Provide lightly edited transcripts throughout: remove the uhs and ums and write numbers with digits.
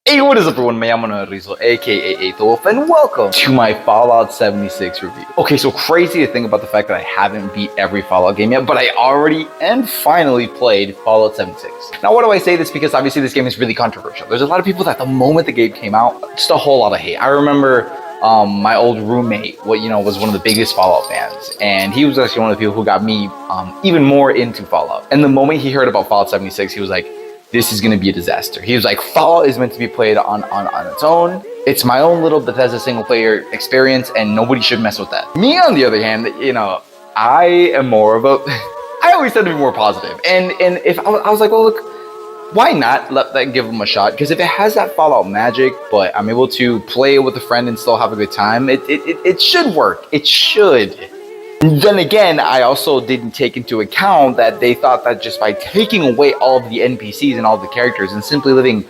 Hey, what is up everyone, me llamo Rizzo, aka Aethel, and welcome to my Fallout 76 review. Okay, so crazy to think about the fact that I haven't beat every Fallout game yet, but I already and finally played Fallout 76. Now, why do I say this? Because obviously this game is really controversial. There's a lot of people that the moment the game came out, just a whole lot of hate. I remember my old roommate, was one of the biggest Fallout fans, and he was actually one of the people who got me even more into Fallout. And the moment he heard about Fallout 76, he was like, this is going to be a disaster. He was like, Fallout is meant to be played on its own. It's my own little Bethesda single player experience and nobody should mess with that. Me, on the other hand, I am more of a, I always tend to be more positive. And if I was like, well, look, why not give them a shot? Because if it has that Fallout magic, but I'm able to play it with a friend and still have a good time, it should work. It should. Then again, I also didn't take into account that they thought that just by taking away all of the NPCs and all the characters and simply leaving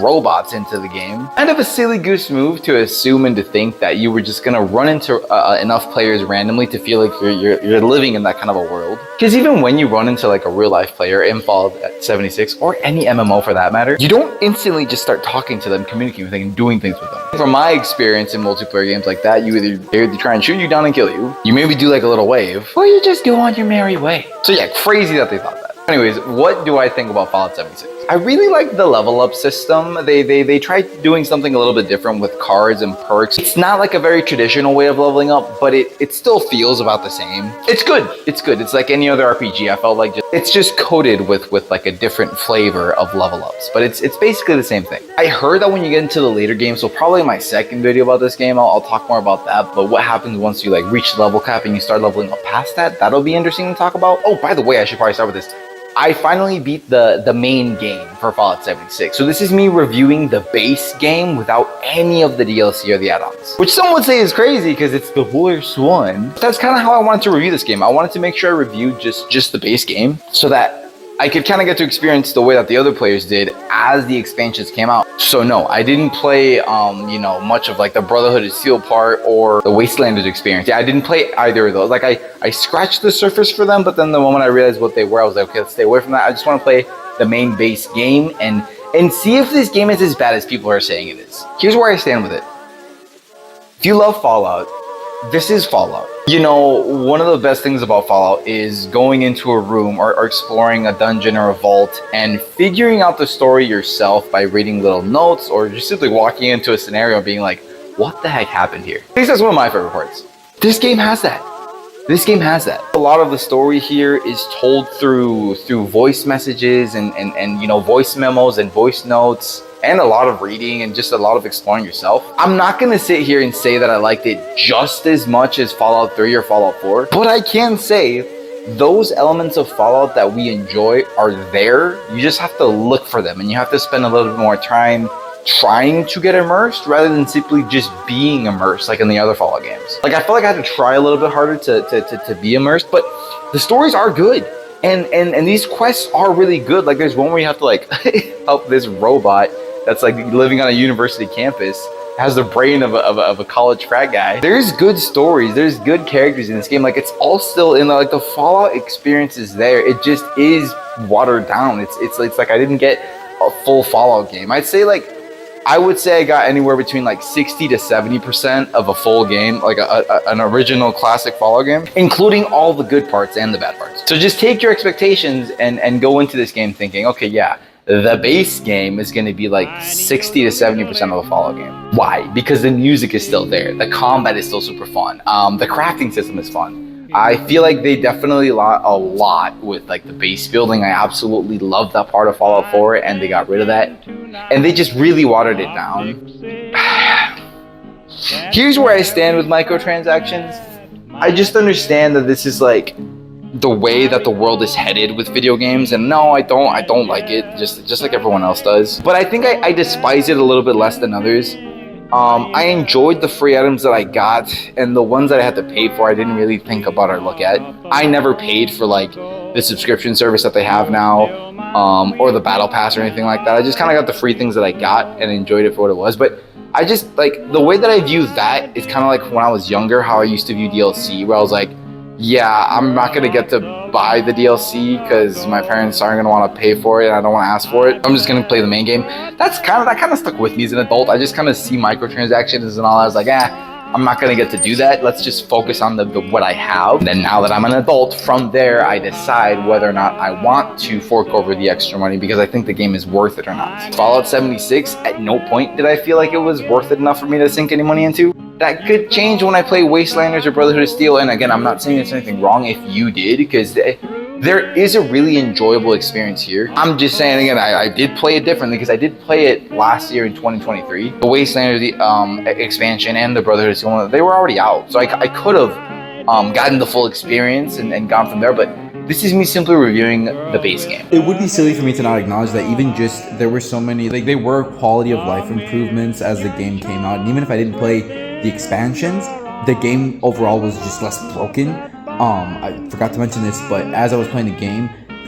robots into the game, kind of a silly goose move to assume and to think that you were just gonna run into enough players randomly to feel like you're living in that kind of a world. Because even when you run into like a real life player in Fallout 76 or any MMO for that matter, you don't instantly just start talking to them, communicating with them, and doing things with them. From my experience in multiplayer games like that, they either try and shoot you down and kill you. You maybe do like a little wave, or you just go on your merry way. So yeah, crazy that they thought that. Anyways, what do I think about Fallout 76? I really like the level up system. They tried doing something a little bit different with cards and perks. It's not like a very traditional way of leveling up, but it still feels about the same. It's good. It's good. It's like any other RPG. I felt like it's just coated with like a different flavor of level ups, but it's basically the same thing. I heard that when you get into the later games, so probably in my second video about this game, I'll talk more about that. But what happens once you like reach level cap and you start leveling up past that? That'll be interesting to talk about. Oh, by the way, I should probably start with this. I finally beat the main game for Fallout 76. So this is me reviewing the base game without any of the DLC or the add-ons. Which some would say is crazy because it's the worst one. But that's kind of how I wanted to review this game. I wanted to make sure I reviewed just the base game so that I could kind of get to experience the way that the other players did as the expansions came out. So no, I didn't play, much of like the Brotherhood of Steel part or the Wastelanders experience. Yeah, I didn't play either of those. Like I scratched the surface for them, but then the moment I realized what they were, I was like, okay, let's stay away from that. I just want to play the main base game and see if this game is as bad as people are saying it is. Here's where I stand with it. If you love Fallout, this is Fallout. One of the best things about Fallout is going into a room or exploring a dungeon or a vault and figuring out the story yourself by reading little notes or just simply walking into a scenario and being like, what the heck happened here? I think that's one of my favorite parts. This game has that. This game has that. A lot of the story here is told through voice messages and voice memos and voice notes and a lot of reading and just a lot of exploring yourself. I'm not gonna sit here and say that I liked it just as much as Fallout 3 or Fallout 4, but I can say those elements of Fallout that we enjoy are there. You just have to look for them and you have to spend a little bit more time trying to get immersed rather than simply just being immersed like in the other Fallout games. Like I feel like I had to try a little bit harder to be immersed, but the stories are good. And these quests are really good. Like there's one where you have to like help this robot that's like living on a university campus, has the brain of a college frat guy. There's good stories, there's good characters in this game. Like it's all still in the Fallout experience is there. It just is watered down. It's like I didn't get a full Fallout game. I would say I got anywhere between like 60 to 70% of a full game, like an original classic Fallout game, including all the good parts and the bad parts. So just take your expectations and go into this game thinking, okay, yeah, the base game is going to be like 60 to 70% of a Fallout game. Why? Because the music is still there. The combat is still super fun. The crafting system is fun. I feel like they definitely a lot with like the base building. I absolutely love that part of Fallout 4 and they got rid of that. And they just really watered it down. Here's where I stand with microtransactions. I just understand that this is like the way that the world is headed with video games, and no, I don't like it, just like everyone else does. But I think I despise it a little bit less than others. I enjoyed the free items that I got, and the ones that I had to pay for I didn't really think about or look at. I never paid for like the subscription service that they have now, or the battle pass or anything like that. I just kind of got the free things that I got and enjoyed it for what it was. But I just like the way that I view that is kind of like when I was younger, how I used to view DLC, where I was like, yeah, I'm not gonna get to buy the DLC because my parents aren't gonna want to pay for it and I don't want to ask for it. I'm just gonna play the main game. That kind of stuck with me as an adult. I just kind of see microtransactions and all. I was like, I'm not gonna get to do that. Let's just focus on the what I have. And then now that I'm an adult, from there I decide whether or not I want to fork over the extra money because I think the game is worth it or not. Fallout 76, at no point did I feel like it was worth it enough for me to sink any money into. That could change when I play Wastelanders or Brotherhood of Steel. And again, I'm not saying there's anything wrong if you did, because there is a really enjoyable experience here. I'm just saying, again, I did play it differently because I did play it last year in 2023. The Wastelanders expansion and the Brotherhood of Steel, they were already out. So I could have gotten the full experience and gone from there, but this is me simply reviewing the base game. It would be silly for me to not acknowledge that even just there were so many, like there were quality of life improvements as the game came out. And even if I didn't play the expansions, the game overall was just less broken. I forgot to mention this, but as I was playing the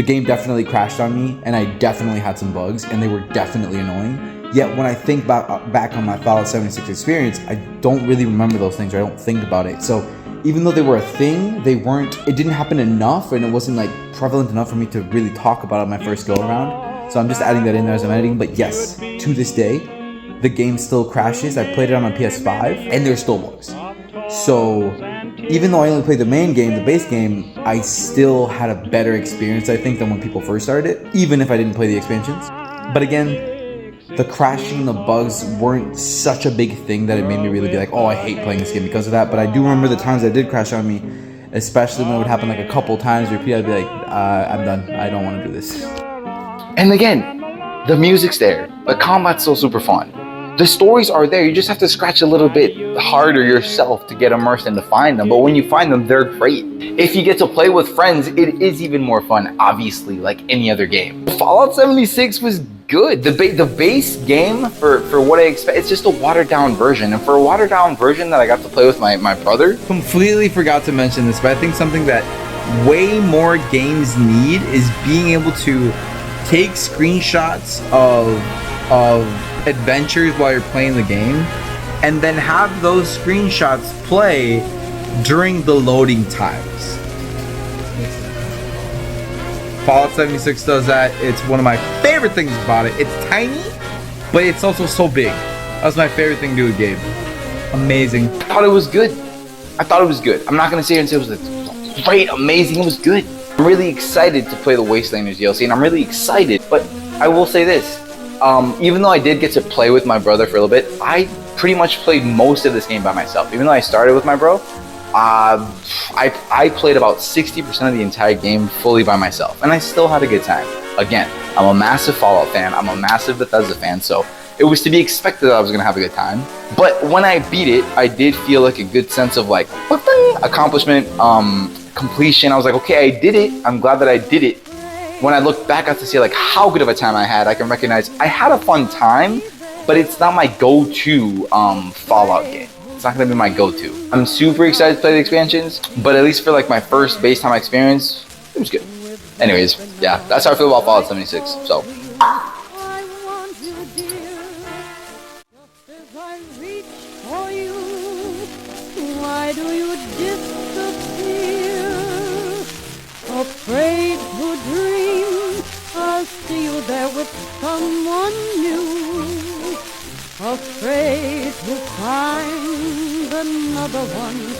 game definitely crashed on me, and I definitely had some bugs, and they were definitely annoying. Yet when I think back on my Fallout 76 experience, I don't really remember those things, or I don't think about it. So even though they were a thing, it didn't happen enough, and it wasn't like prevalent enough for me to really talk about it my first go around. So I'm just adding that in there as I'm editing. But yes, to this day, the game still crashes. I played it on my PS5, and there's still bugs. So even though I only played the main game, the base game, I still had a better experience, I think, than when people first started it, even if I didn't play the expansions. But again, the crashing and the bugs weren't such a big thing that it made me really be like, oh, I hate playing this game because of that. But I do remember the times that did crash on me, especially when it would happen like a couple times repeat. I'd be like, I'm done. I don't want to do this. And again, the music's there. The combat's still super fun. The stories are there. You just have to scratch a little bit harder yourself to get immersed and to find them. But when you find them, they're great. If you get to play with friends, it is even more fun, obviously, like any other game. Fallout 76 was good. The base game, for what I expect, it's just a watered down version. And for a watered down version that I got to play with my brother. Completely forgot to mention this, but I think something that way more games need is being able to take screenshots of adventures while you're playing the game, and then have those screenshots play during the loading times. Fallout 76 does that. It's one of my favorite things about it. It's tiny, but it's also so big. That's my favorite thing to do with Gabe. Amazing. I thought it was good. I'm not gonna sit here and say it was great, amazing. It was good. I'm really excited to play the Wastelanders DLC, and I'm really excited. But I will say this. Even though I did get to play with my brother for a little bit, I pretty much played most of this game by myself. Even though I started with my bro, I played about 60% of the entire game fully by myself, and I still had a good time. Again, I'm a massive Fallout fan, I'm a massive Bethesda fan, so it was to be expected that I was going to have a good time. But when I beat it, I did feel like a good sense of like, accomplishment, completion. I was like, okay, I did it, I'm glad that I did it. When I look back at to see like how good of a time I had, I can recognize I had a fun time, but it's not my go-to Fallout game. It's not gonna be my go-to. I'm super excited to play the expansions, but at least for like my first base time experience, it was good. Anyways, yeah, that's how I feel about Fallout 76. So. Why do you disappear? Afraid to dream, I'll see you there with someone new. Afraid to find another one.